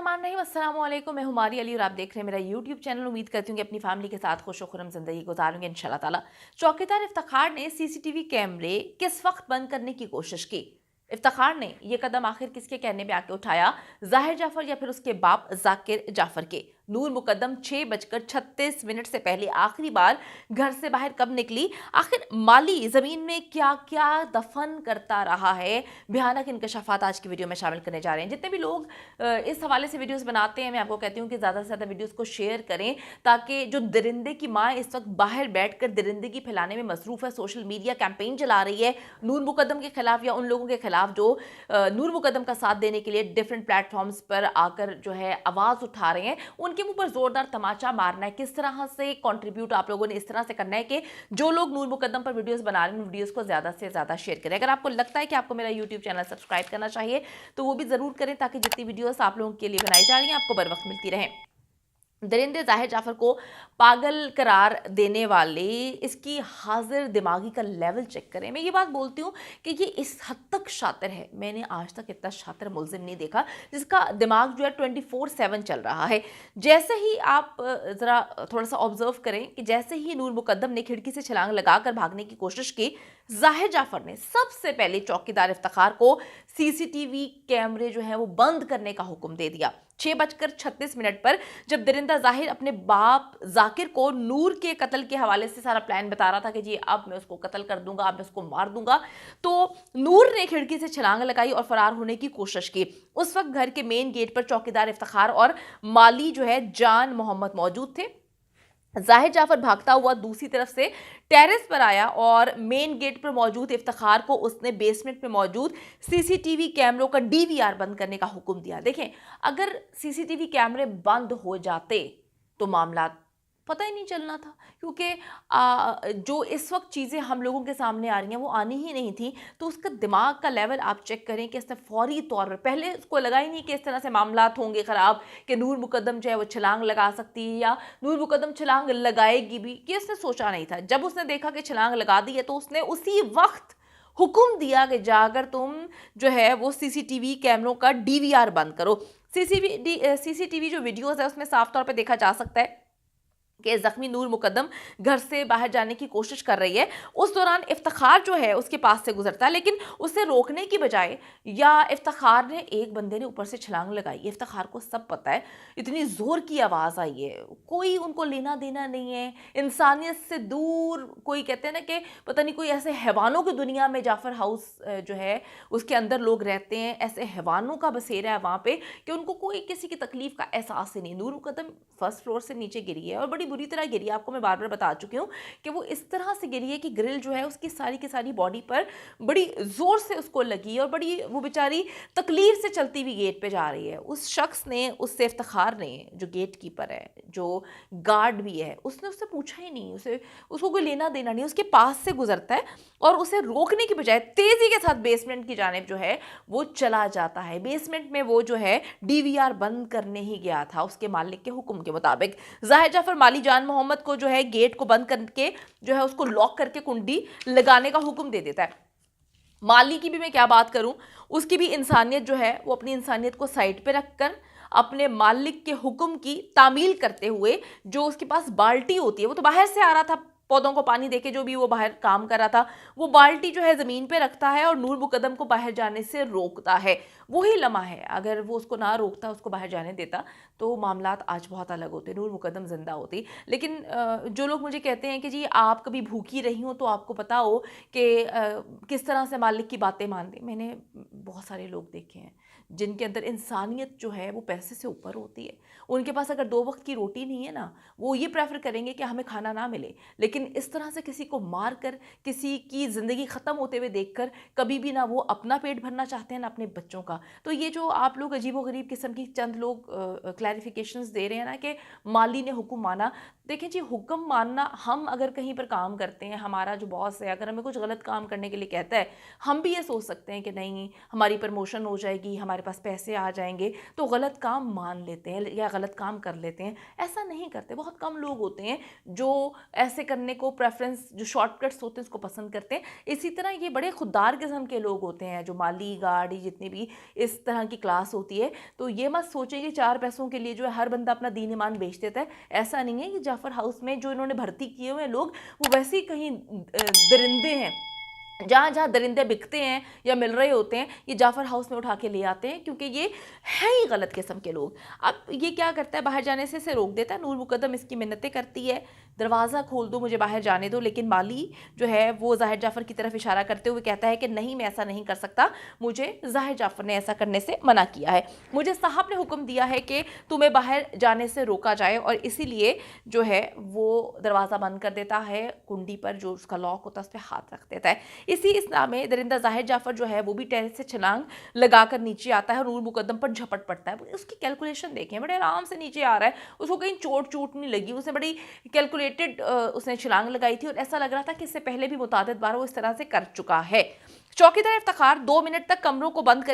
बिस्मिल्लाहिर्रहमानिर्रहीम, अस्सलाम वालेकुम। मैं हुमारी अली और आप देख रहे हैं मेरा यूट्यूब चैनल। उम्मीद करती हूँ कि अपनी फैमिली के साथ खुश खुरम ज़िंदगी गुजारूंगे इंशाल्लाह ताला। चौकीदार इफ्तिखार ने सीसीटीवी कैमरे किस वक्त बंद करने की कोशिश की? इफ्तिखार ने यह कदम आखिर किसके कहने पे आके उठाया? जाहिर जाफर या फिर उसके बाप जाकिर जाफर के? नूर मुकद्दम 6:36 से पहले आखिरी बार घर से बाहर कब निकली? आखिर माली ज़मीन में क्या क्या दफन करता रहा है? भयानक इंकशाफात आज की वीडियो में शामिल करने जा रहे हैं। जितने भी लोग इस हवाले से वीडियोस बनाते हैं, मैं आपको कहती हूँ कि ज़्यादा से ज़्यादा वीडियोस को शेयर करें, ताकि जो दरिंदे की माँ इस वक्त बाहर बैठकर दरिंदगी फैलाने में मसरूफ़ है, सोशल मीडिया कैंपेन चला रही है नूर मुकद्दम के खिलाफ या उन लोगों के खिलाफ जो नूर मुकद्दम का साथ देने के लिए डिफरेंट प्लेटफॉर्म्स पर आकर जो है आवाज़ उठा रहे हैं, उनके मुंह पर जोरदार तमाचा मारना है। किस तरह से कंट्रीब्यूट आप लोगों ने इस तरह से करना है कि जो लोग नूर मुकद्दम पर वीडियोस बना रहे हैं, वीडियोस को ज़्यादा से ज़्यादा शेयर करें। अगर आपको लगता है कि आपको मेरा यूट्यूब चैनल सब्सक्राइब करना चाहिए तो वो भी ज़रूर करें, ताकि जितनी वीडियोस आप लोगों के लिए बनाई जा रही हैं आपको बर वक्त मिलती रहें। दरिंदे जाहिर जाफर को पागल करार देने वाले इसकी हाजिर दिमागी का लेवल चेक करें। मैं ये बात बोलती हूँ कि ये इस हद तक शातिर है, मैंने आज तक इतना शातिर मुल्जिम नहीं देखा जिसका दिमाग जो है 24/7 चल रहा है। जैसे ही आप ज़रा थोड़ा सा ऑब्जर्व करें कि जैसे ही नूर मुकद्दम ने खिड़की से छलांग लगाकर भागने की कोशिश की, जाहिर जाफर ने सबसे पहले चौकीदार इफ्तिखार को सीसीटीवी कैमरे जो है वो बंद करने का हुक्म दे दिया। 6:36 पर जब दरिंदा जाहिर अपने बाप जाकिर को नूर के कत्ल के हवाले से सारा प्लान बता रहा था कि जी अब मैं उसको कत्ल कर दूंगा, अब मैं उसको मार दूंगा, तो नूर ने खिड़की से छलांग लगाई और फरार होने की कोशिश की। उस वक्त घर के मेन गेट पर चौकीदार इफ्तिखार और माली जो है जान मोहम्मद मौजूद थे। जाहिर जाफर भागता हुआ दूसरी तरफ से टेरेस पर आया और मेन गेट पर मौजूद इफ्तिखार को उसने बेसमेंट में मौजूद सीसीटीवी कैमरों का डीवीआर बंद करने का हुक्म दिया। देखें, अगर सीसीटीवी कैमरे बंद हो जाते तो मामला पता ही नहीं चलना था, क्योंकि जो इस वक्त चीज़ें हम लोगों के सामने आ रही हैं वो आनी ही नहीं थी। तो उसका दिमाग का लेवल आप चेक करें कि इसने फौरी तौर पर, पहले उसको लगा ही नहीं कि इस तरह से मामलात होंगे ख़राब कि नूर मुकद्दम जो है वो छलांग लगा सकती है या नूर मुकद्दम छलांग लगाएगी भी, कि उसने सोचा नहीं था। जब उसने देखा कि छलांग लगा दी है तो उसने उसी वक्त हुक्म दिया कि जाकर तुम जो है वो सीसीटीवी कैमरों का डीवीआर बंद करो। सीसीटीवी जो वीडियोज़ है उसमें साफ तौर पर देखा जा सकता है कि जख्मी नूर मुकद्दम घर से बाहर जाने की कोशिश कर रही है। उस दौरान इफ्तिखार जो है उसके पास से गुजरता है, लेकिन उसे रोकने की बजाय या इफ्तिखार ने एक बंदे ने ऊपर से छलांग लगाई। इफ्तिखार को सब पता है, इतनी ज़ोर की आवाज़ आई है, कोई उनको लेना देना नहीं है, इंसानियत से दूर। कोई कहते हैं ना कि पता नहीं कोई ऐसे हैवानों की दुनिया में जाफर हाउस जो है उसके अंदर लोग रहते हैं, ऐसे हैवानों का बसेरा है वहाँ पे कि उनको कोई किसी की तकलीफ का एहसास ही नहीं। नूर मुकद्दम फर्स्ट फ्लोर से नीचे गिरी है और बड़ी बुरी तरह गिरी है। आपको मैं बार बार बता चुकी हूँ कि वो इस तरह से गिरी है कि ग्रिल जो है उसकी सारी की सारी बॉडी पर बड़ी जोर से उसको लगी और बड़ी वो बेचारी तकलीफ से चलती हुई गेट पे जा रही है। उस शख्स ने, उससे इफ्तिखार ने, जो गेट कीपर है, जो गार्ड भी है, उसने उससे पूछा ही नहीं, उसको कोई लेना देना नहीं, उसके पास से गुजरता है और उसे रोकने की बजाय तेजी के साथ बेसमेंट की जानिब जो है वो चला जाता है। बेसमेंट में वो जो है डीवीआर बंद करने ही गया था उसके मालिक के हुक्म के मुताबिक। जाहिर जाफर माली जान मोहम्मद को जो है गेट को बंद करके जो है उसको लॉक करके कुंडी लगाने का हुक्म दे देता है। माली की भी मैं क्या बात करूं, उसकी भी इंसानियत जो है वो अपनी इंसानियत को साइड पे रखकर अपने मालिक के हुक्म की तामील करते हुए, जो उसके पास बाल्टी होती है, वो तो बाहर से आ रहा था पौधों को पानी देके, जो भी वो बाहर काम कर रहा था, वो बाल्टी जो है ज़मीन पे रखता है और नूर मुकद्दम को बाहर जाने से रोकता है। वही लम्हा है, अगर वो उसको ना रोकता, उसको बाहर जाने देता तो मामलात आज बहुत अलग होते, नूर मुकद्दम ज़िंदा होती। लेकिन जो लोग मुझे कहते हैं कि जी आप कभी भूखी रही हो तो आपको पता हो कि किस तरह से मालिक की बातें मानते, मैंने बहुत सारे लोग देखे हैं जिनके अंदर इंसानियत जो है वो पैसे से ऊपर होती है। उनके पास अगर 2 वक्त की रोटी नहीं है ना, वो ये प्रेफर करेंगे कि हमें खाना ना मिले, लेकिन इस तरह से किसी को मार कर, किसी की ज़िंदगी ख़त्म होते हुए देखकर कभी भी ना वो अपना पेट भरना चाहते हैं ना अपने बच्चों का। तो ये जो आप लोग अजीबोगरीब किस्म की चंद लोग क्लैरिफिकेशंस दे रहे हैं ना कि माली ने हुक्म माना, देखें जी, हुक्म मानना, हम अगर कहीं पर काम करते हैं, हमारा जो बॉस है अगर हमें कुछ गलत काम करने के लिए कहता है, हम भी ये सोच सकते हैं कि नहीं हमारी प्रमोशन हो जाएगी, हमारे पास पैसे आ जाएंगे, तो गलत काम मान लेते हैं या गलत काम कर लेते हैं। ऐसा नहीं करते, बहुत कम लोग होते हैं जो ऐसे करने करने को प्रेफरेंस, जो शॉर्टकट्स होते हैं उसको पसंद करते हैं। इसी तरह ये बड़े खुददार किस्म के लोग होते हैं, जो माली, गार्ड, जितनी भी इस तरह की क्लास होती है। तो ये मत सोचिए कि 4 पैसों के लिए जो है हर बंदा अपना दीन ईमान बेच देता है। ऐसा नहीं है। कि जाफर हाउस में जो इन्होंने भर्ती किए हुए लोग, वो वैसे ही कहीं दरिंदे हैं। जहाँ जहाँ दरिंदे बिकते हैं या मिल रहे होते हैं, ये जाफर हाउस में उठा के ले आते हैं, क्योंकि ये है ही गलत किस्म के लोग। अब ये क्या करता है, बाहर जाने से इसे रोक देता है। नूर मुकद्दम इसकी मिन्नतें करती है, दरवाज़ा खोल दो, मुझे बाहर जाने दो। लेकिन माली जो है वो ज़ाहिर जाफ़र की तरफ इशारा करते हुए कहता है कि नहीं, मैं ऐसा नहीं कर सकता, मुझे ज़ाहिर जाफ़र ने ऐसा करने से मना किया है। मुझे साहब ने हुक्म दिया है कि तुम्हें बाहर जाने से रोका जाए, और इसीलिए जो है वो दरवाज़ा बंद कर देता है। कुंडी पर जो उसका लॉक होता है उस पर हाथ रख देता है। इसी इस्ना में दरिंदा ज़ाहिर जाफ़र जो है वो भी टेरेस से छलांग लगाकर नीचे आता है और नूर मुकद्दम पर झपट पड़ता है। उसकी कैलकुलेशन देखें, बड़े आराम से नीचे आ रहा है, उसको कहीं चोट चोट नहीं लगी, उसने बड़ी कैलकुलेटेड उसने छलांग लगाई थी, और ऐसा लग रहा था कि इससे पहले भी मुतादिद बार वो इस तरह से कर चुका है। चौकीदार इफ्तिखार 2 मिनट तक कैमरों को बंद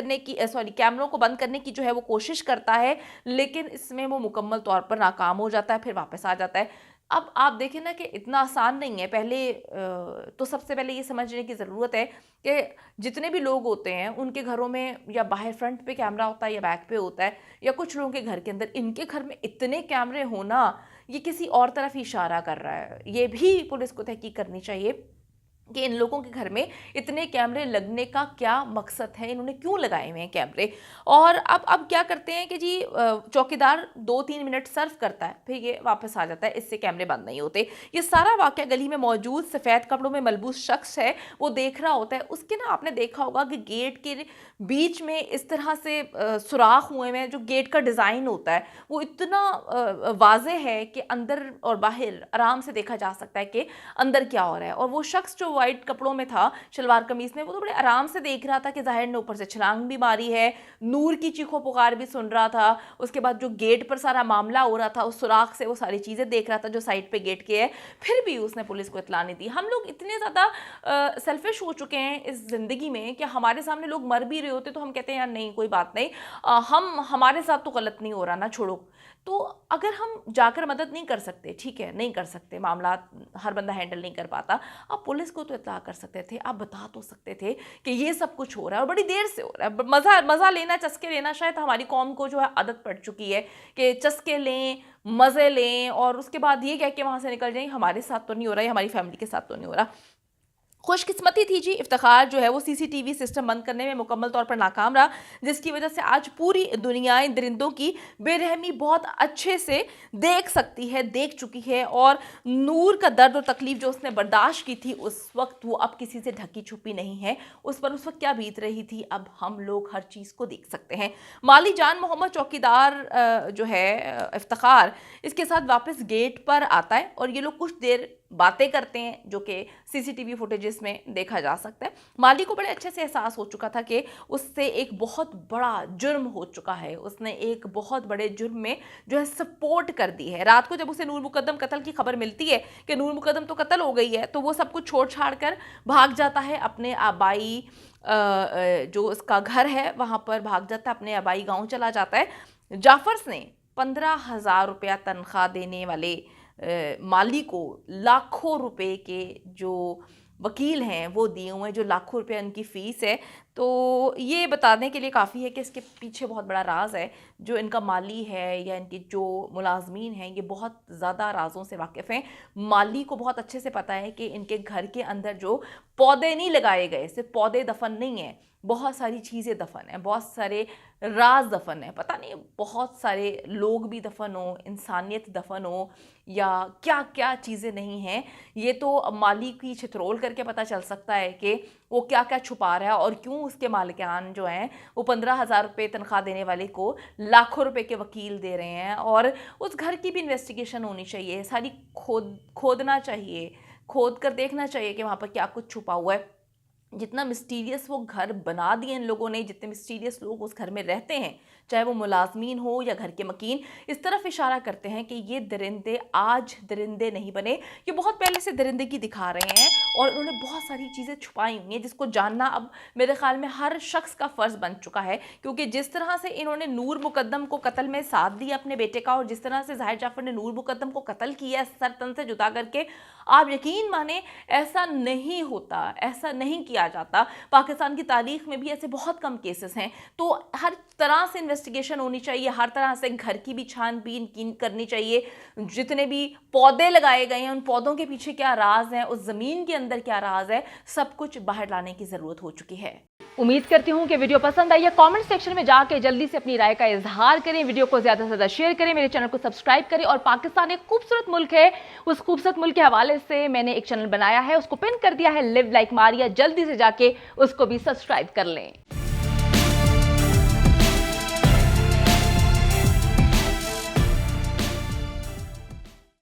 करने की जो है वो कोशिश करता है, लेकिन इसमें वो मुकम्मल तौर पर नाकाम हो जाता है, फिर वापस आ जाता है। अब आप देखें ना कि इतना आसान नहीं है। पहले तो सबसे पहले ये समझने की ज़रूरत है कि जितने भी लोग होते हैं उनके घरों में या बाहर फ्रंट पे कैमरा होता है या बैक पे होता है, या कुछ लोगों के घर के अंदर, इनके घर में इतने कैमरे होना ये किसी और तरफ ही इशारा कर रहा है। ये भी पुलिस को तहकीक करनी चाहिए कि इन लोगों के घर में इतने कैमरे लगने का क्या मकसद है, इन्होंने क्यों लगाए हुए हैं कैमरे। और अब क्या करते हैं कि जी चौकीदार 2-3 मिनट सर्व करता है, फिर ये वापस आ जाता है, इससे कैमरे बंद नहीं होते। ये सारा वाक़या गली में मौजूद सफ़ेद कपड़ों में मलबूस शख्स है वो देख रहा होता है। उसके ना आपने देखा होगा कि गेट के बीच में इस तरह से सुराख हुए हैं। जो गेट का डिज़ाइन होता है वो इतना वाज़ेह है कि अंदर और बाहर आराम से देखा जा सकता है कि अंदर क्या हो रहा है। और वो शख्स जो वाइट कपड़ों में था, शलवार कमीज में, वो तो बड़े आराम से देख रहा था कि ज़ाहिर ने ऊपर से छलांग भी मारी है, नूर की चीखों पुकार भी सुन रहा था। उसके बाद जो गेट पर सारा मामला हो रहा था, उस सुराख से वो सारी चीज़ें देख रहा था जो साइड पे गेट के है। फिर भी उसने पुलिस को इत्तला नहीं दी। हम लोग इतने ज़्यादा सेल्फिश हो चुके हैं इस ज़िंदगी में कि हमारे सामने लोग मर भी रहे होते तो हम कहते हैं यार नहीं, कोई बात नहीं, हमारे साथ तो गलत नहीं हो रहा ना, छोड़ो। तो अगर हम जाकर मदद नहीं कर सकते, ठीक है, नहीं कर सकते, मामला हर बंदा हैंडल नहीं कर पाता, आप पुलिस को तो इत्तला कर सकते थे, आप बता तो सकते थे कि ये सब कुछ हो रहा है और बड़ी देर से हो रहा है। मज़ा लेना, चस्के लेना, शायद हमारी कौम को जो है आदत पड़ चुकी है कि चस्के लें, मज़े लें, और उसके बाद ये कह के वहाँ से निकल जाएं हमारे साथ तो नहीं हो रहा है, हमारी फैमिली के साथ तो नहीं हो रहा। खुशकिस्मती थी जी, इफ्तिखार जो है वो सीसीटीवी सिस्टम बंद करने में मुकम्मल तौर पर नाकाम रहा, जिसकी वजह से आज पूरी दुनिया इन दरिंदों की बेरहमी बहुत अच्छे से देख चुकी है। और नूर का दर्द और तकलीफ जो उसने बर्दाश्त की थी उस वक्त, वो अब किसी से ढकी छुपी नहीं है। उस पर उस वक्त क्या बीत रही थी, अब हम लोग हर चीज़ को देख सकते हैं। माली जान मोहम्मद चौकीदार जो है इफ्तिखार, इसके साथ वापस गेट पर आता है और ये लोग कुछ देर बातें करते हैं, जो कि सीसीटीवी फुटेजेस में देखा जा सकता है। माली को बड़े अच्छे से एहसास हो चुका था कि उससे एक बहुत बड़ा जुर्म हो चुका है, उसने एक बहुत बड़े जुर्म में जो है सपोर्ट कर दी है। रात को जब उसे नूर मुकद्दम कत्ल की खबर मिलती है कि नूर मुकद्दम तो कत्ल हो गई है, तो वो सब कुछ छोड़ छाड़ कर भाग जाता है अपने आबाई जो उसका घर है वहाँ पर भाग जाता है, अपने आबाई गाँव चला जाता है। जाफर्स ने 15,000 रुपया तनख्वाह देने वाले माली को लाखों रुपए के जो वकील हैं वो दिए हुए हैं, जो लाखों रुपए उनकी फ़ीस है। तो ये बताने के लिए काफ़ी है कि इसके पीछे बहुत बड़ा राज है। जो इनका माली है या इनके जो मुलाजमीन हैं, ये बहुत ज़्यादा राजों से वाकिफ़ हैं। माली को बहुत अच्छे से पता है कि इनके घर के अंदर जो पौधे नहीं लगाए गए, सिर्फ पौधे दफन नहीं हैं, बहुत सारी चीज़ें दफन हैं, बहुत सारे राज दफन है, पता नहीं बहुत सारे लोग भी दफन हो, इंसानियत दफन हो, या क्या क्या चीज़ें नहीं हैं। ये तो माली की छितरोल करके पता चल सकता है कि वो क्या क्या छुपा रहा है और क्यों उसके मालिकान जो हैं वो 15,000 रुपये तनख्वाह देने वाले को लाखों रुपए के वकील दे रहे हैं। और उस घर की भी इन्वेस्टिगेशन होनी चाहिए, सारी खोदना चाहिए, खोद कर देखना चाहिए कि वहाँ पर क्या कुछ छुपा हुआ है। जितना मिस्टीरियस वो घर बना दिए इन लोगों ने, जितने मिस्टीरियस लोग उस घर में रहते हैं, चाहे वो मुलाजमीन हो या घर के मकीन, इस तरफ इशारा करते हैं कि ये दरिंदे आज दरिंदे नहीं बने, ये बहुत पहले से दरिंदगी दिखा रहे हैं और उन्होंने बहुत सारी चीज़ें छुपाई हुई हैं जिसको जानना अब मेरे ख्याल में हर शख्स का फ़र्ज़ बन चुका है। क्योंकि जिस तरह से इन्होंने नूर मुकद्दम को कत्ल में साथ दिया अपने बेटे का, और जिस तरह से ज़ाहिर जाफ़र ने नूर मुकद्दम को कत्ल किया सर तन से जुदा करके, آپ یقین مانیں ایسا نہیں ہوتا، ایسا نہیں کیا جاتا. پاکستان کی تاریخ میں بھی ایسے بہت کم کیسز ہیں. تو ہر طرح سے انویسٹیگیشن ہونی چاہیے، ہر طرح سے گھر کی بھی چھان بین کرنی چاہیے. جتنے بھی پودے لگائے گئے ہیں ان پودوں کے پیچھے کیا راز ہے، اس زمین کے اندر کیا راز ہے، سب کچھ باہر لانے کی ضرورت ہو چکی ہے. امید کرتی ہوں کہ ویڈیو پسند آئی ہے. کامنٹ سیکشن میں جا کے جلدی سے اپنی رائے کا اظہار کریں، ویڈیو کو زیادہ سے زیادہ شیئر کریں، میرے چینل کو سبسکرائب کریں. اور پاکستان ایک خوبصورت ملک ہے، اس خوبصورت ملک کے حوالے سے میں نے ایک چینل بنایا ہے، اس کو پن کر دیا ہے لیو لائک ماریا. جلدی سے جا کے اس کو بھی سبسکرائب کر لیں.